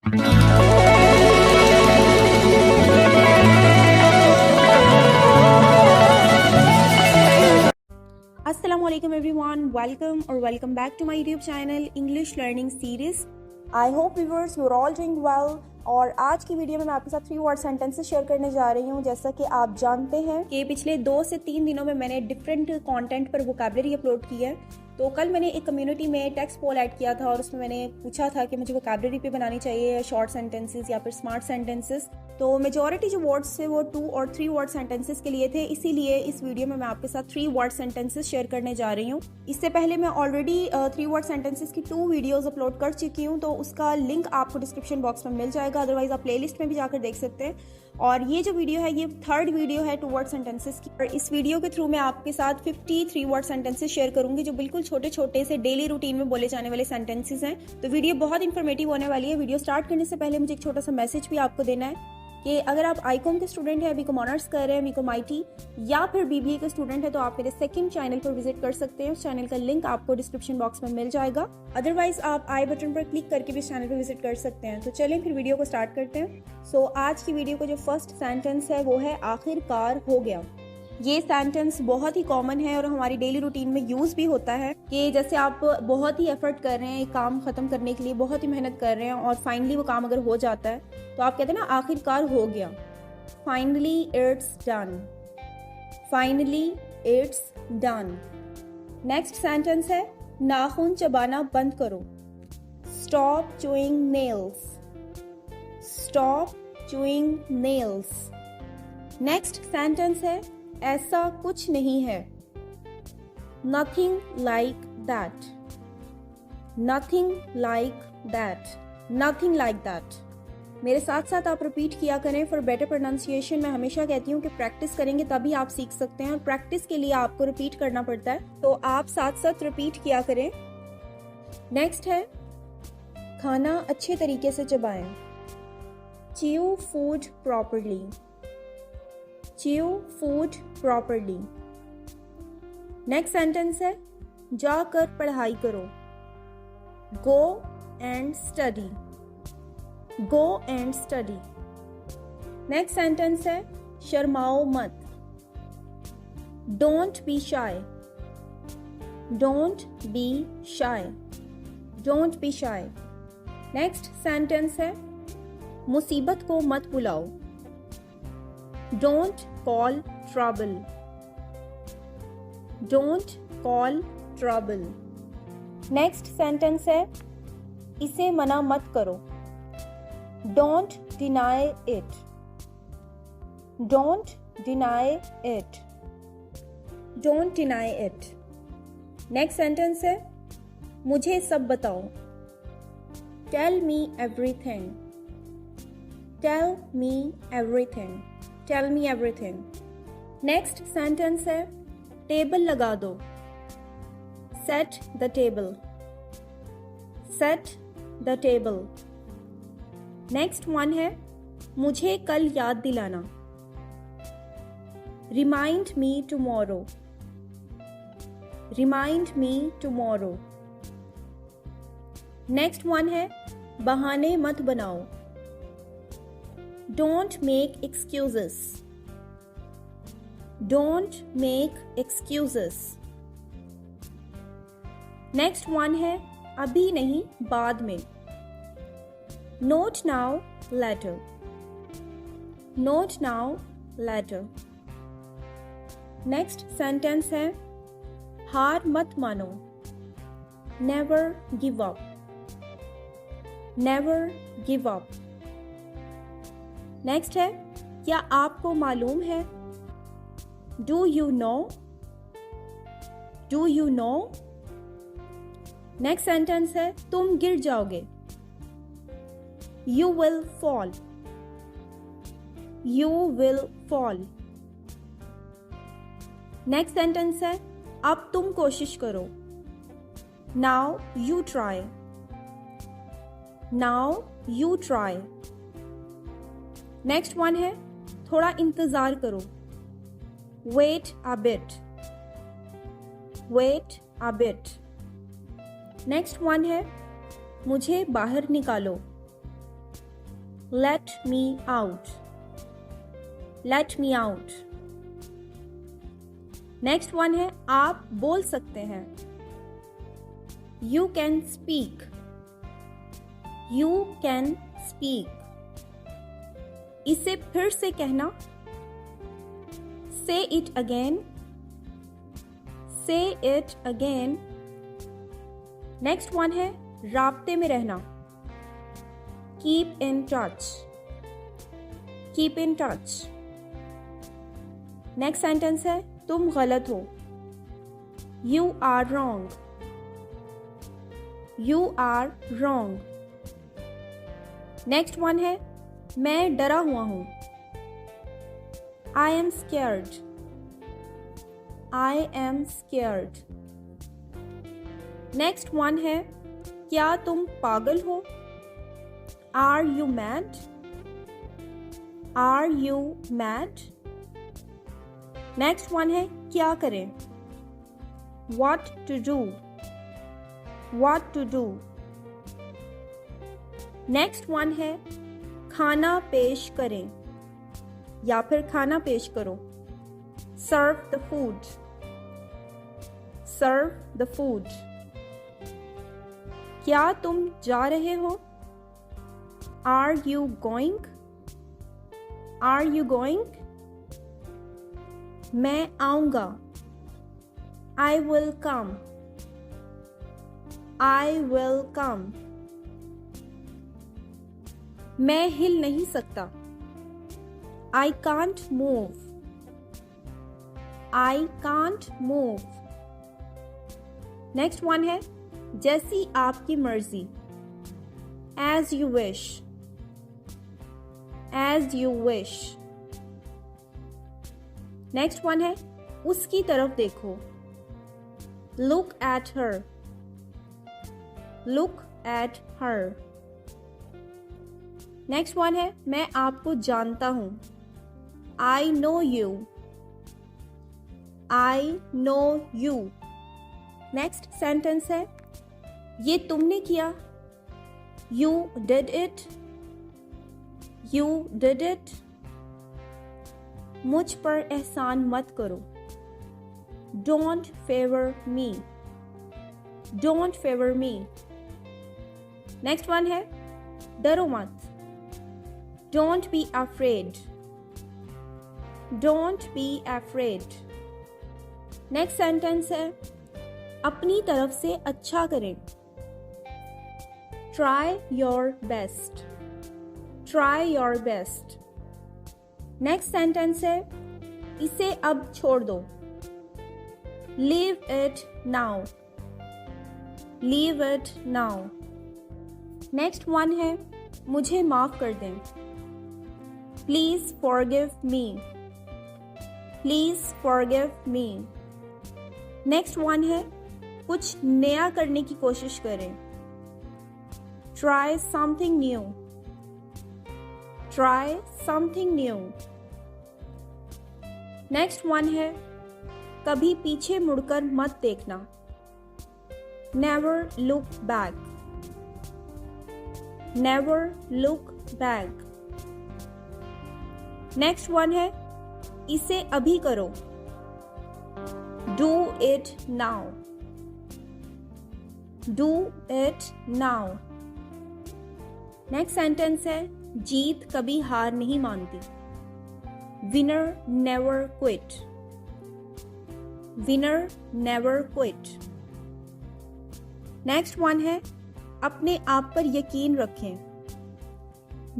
Assalamualaikum everyone, welcome or welcome back to my YouTube channel English Learning Series. I hope viewers you are all doing well. और आज की video में मैं आपके साथ 3 word sentences share करने जा रही हूँ। जैसा कि आप जानते हैं कि पिछले 2 से 3 दिनों में मैंने डिफरेंट कंटेंट पर वोकैबुलरी अपलोड की है। तो कल मैंने एक कम्युनिटी में टेक्स्ट पोल ऐड किया था और उसमें मैंने पूछा था कि मुझे वोकैबुलरी पे बनानी चाहिए शॉर्ट सेंटेंसेस या फिर स्मार्ट सेंटेंसेस। तो मेजॉरिटी जो वर्ड्स थे वो 2 और 3 वर्ड सेंटेंसेस के लिए थे, इसीलिए इस वीडियो में मैं आपके साथ 3 वर्ड सेंटेंसेस शेयर करने जा रही हूँ। इससे पहले मैं ऑलरेडी 3 वर्ड सेंटेंसेस की 2 वीडियोस अपलोड कर चुकी हूँ, तो उसका लिंक आपको डिस्क्रिप्शन बॉक्स में मिल जाएगा, अदरवाइज आप प्लेलिस्ट में भी जाकर देख सकते हैं। और ये जो वीडियो है ये 3rd वीडियो है 2 वर्ड सेंटेंसेस की, और इस वीडियो के थ्रू मैं आपके साथ 53 वर्ड सेंटेंसेस शेयर करूंगी जो बिल्कुल छोटे छोटे से डेली रूटीन में बोले जाने वाले सेंटेंसेस हैं। तो वीडियो बहुत इन्फॉर्मेटिव होने वाली है। वीडियो स्टार्ट करने से पहले मुझे एक छोटा सा मैसेज भी आपको देना है कि अगर आप आईकॉम के स्टूडेंट हैं, बीकॉम ऑनर्स कर रहे हैं, बीकॉम आईटी या फिर बीबीए के स्टूडेंट हैं, तो आप मेरे सेकंड चैनल पर विजिट कर सकते हैं। उस चैनल का लिंक आपको डिस्क्रिप्शन बॉक्स में मिल जाएगा, अदरवाइज आप आई बटन पर क्लिक करके भी इस चैनल पर विजिट कर सकते हैं। तो चलें फिर वीडियो को स्टार्ट करते हैं। आज की वीडियो का जो फर्स्ट सेंटेंस है वो है आखिरकार हो गया। ये सेंटेंस बहुत ही कॉमन है और हमारी डेली रूटीन में यूज़ भी होता है कि जैसे आप बहुत ही एफर्ट कर रहे हैं एक काम ख़त्म करने के लिए, बहुत ही मेहनत कर रहे हैं और फाइनली वो काम अगर हो जाता है तो आप कहते हैं ना आखिरकार हो गया। Finally it's done, finally it's done. Next sentence है नाखून चबाना बंद करो। Stop chewing nails, stop chewing nails. Next sentence है ऐसा कुछ नहीं है। Nothing like that, nothing like that, nothing like that. मेरे साथ साथ आप रिपीट किया करें फॉर बेटर प्रोनाउंसिएशन। मैं हमेशा कहती हूँ कि प्रैक्टिस करेंगे तभी आप सीख सकते हैं और प्रैक्टिस के लिए आपको रिपीट करना पड़ता है, तो आप साथ साथ रिपीट किया करें। नेक्स्ट है खाना अच्छे तरीके से चबाएं। Chew food properly, chew food properly. Next sentence है जाकर पढ़ाई करो। Go and study, go and study. Next sentence है शर्माओ मत। Don't be shy, don't be shy, don't be shy. Next sentence है मुसीबत को मत बुलाओ। Don't call trouble, don't call trouble. Next sentence है इसे मना मत करो। Don't deny it, don't deny it, don't deny it. Next sentence है मुझे सब बताओ। Tell me everything, tell me everything, tell me everything. Next sentence है टेबल लगा दो। Set the table, set the table. Next one है मुझे कल याद दिलाना। Remind me tomorrow, remind me tomorrow. Next one है बहाने मत बनाओ। Don't make excuses, don't make excuses. Next one है अभी नहीं बाद में। Not now later, not now later. Next sentence है हार मत मानो। Never give up, never give up. Next है क्या आपको मालूम है। Do you know, do you know. Next sentence है तुम गिर जाओगे। You will fall, you will fall. Next sentence है अब तुम कोशिश करो। Now you try, now you try. Next one है थोड़ा इंतजार करो। Wait a bit, wait a bit. Next one है मुझे बाहर निकालो। Let me out. Let me out. Next one है आप बोल सकते हैं. You can speak. You can speak. इसे फिर से कहना. Say it again. Say it again. Next one है राब्ते में रहना. Keep in touch. Keep in touch. Next sentence है तुम गलत हो. You are wrong. You are wrong. Next one है मैं डरा हुआ हूं. I am scared. I am scared. Next one है क्या तुम पागल हो. Are you mad? Are you mad? Next one है क्या करें. What to do? What to do? Next one है खाना पेश करें या फिर खाना पेश करो. Serve the food. Serve the food. क्या तुम जा रहे हो. Are you going? Are you going? मैं आऊंगा. I will come. I will come. मैं हिल नहीं सकता. I can't move. I can't move. Next one है जैसी आपकी मर्जी. As you wish. As you wish. Next one है उसकी तरफ देखो. Look at her. Look at her. Next one है मैं आपको जानता हूं. I know you. I know you. Next sentence है ये तुमने किया. You did it. You did it. मुझ पर एहसान मत करो. Don't favor me. Don't favor me. Next one है डरो मत. Don't be afraid. Don't be afraid. Next sentence है अपनी तरफ से अच्छा करें. Try your best. Try your best. Next sentence है इसे अब छोड़ दो. Leave it now. Leave it now. Next one है मुझे माफ कर दें. Please forgive me. Please forgive me. Next one है कुछ नया करने की कोशिश करें. Try something new. Try something new. Next one है कभी पीछे मुड़कर मत देखना. Never look back. Never look back. Next one है इसे अभी करो. Do it now. Do it now. Next sentence है जीत कभी हार नहीं मानती. Winner never quit. Winner never quit. Next one है अपने आप पर यकीन रखें.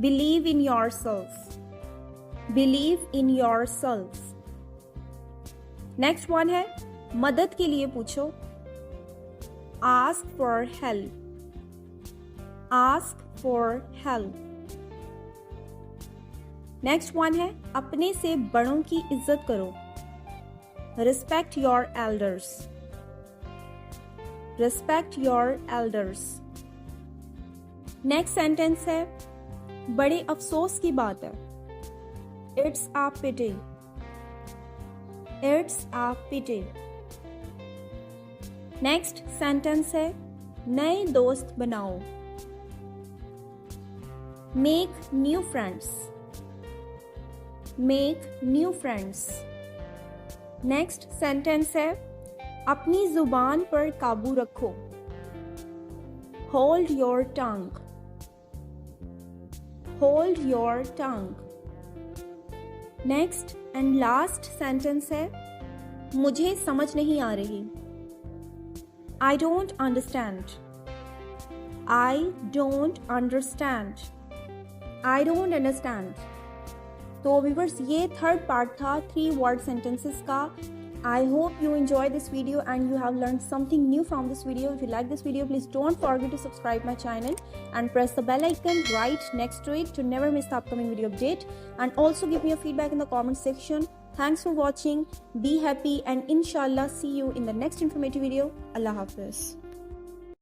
Believe in yourself. Believe in yourself. Next one है मदद के लिए पूछो. Ask for help. Ask for help. Next one है अपने से बड़ों की इज्जत करो. Respect your elders. Respect your elders. Next sentence है बड़े अफसोस की बात है. It's a pity. It's a pity. Next sentence है नए दोस्त बनाओ. make new friends, make new friends. Next sentence है अपनी जुबान पर काबू रखो, hold your tongue, hold your tongue. Next and last sentence है मुझे समझ नहीं आ रही, I don't understand, I don't understand, I don't understand. तो व्यूअर्स ये थर्ड पार्ट था 3 वर्ड सेंटेंसेस का. I hope you enjoy this video and you have learned something new from this video. If you like this video, please don't forget to subscribe my channel and press the bell icon right next to it to never miss the upcoming video update. And also give me your feedback in the comment section. Thanks for watching. Be happy and inshallah see you in the next informative video. Allah Hafiz.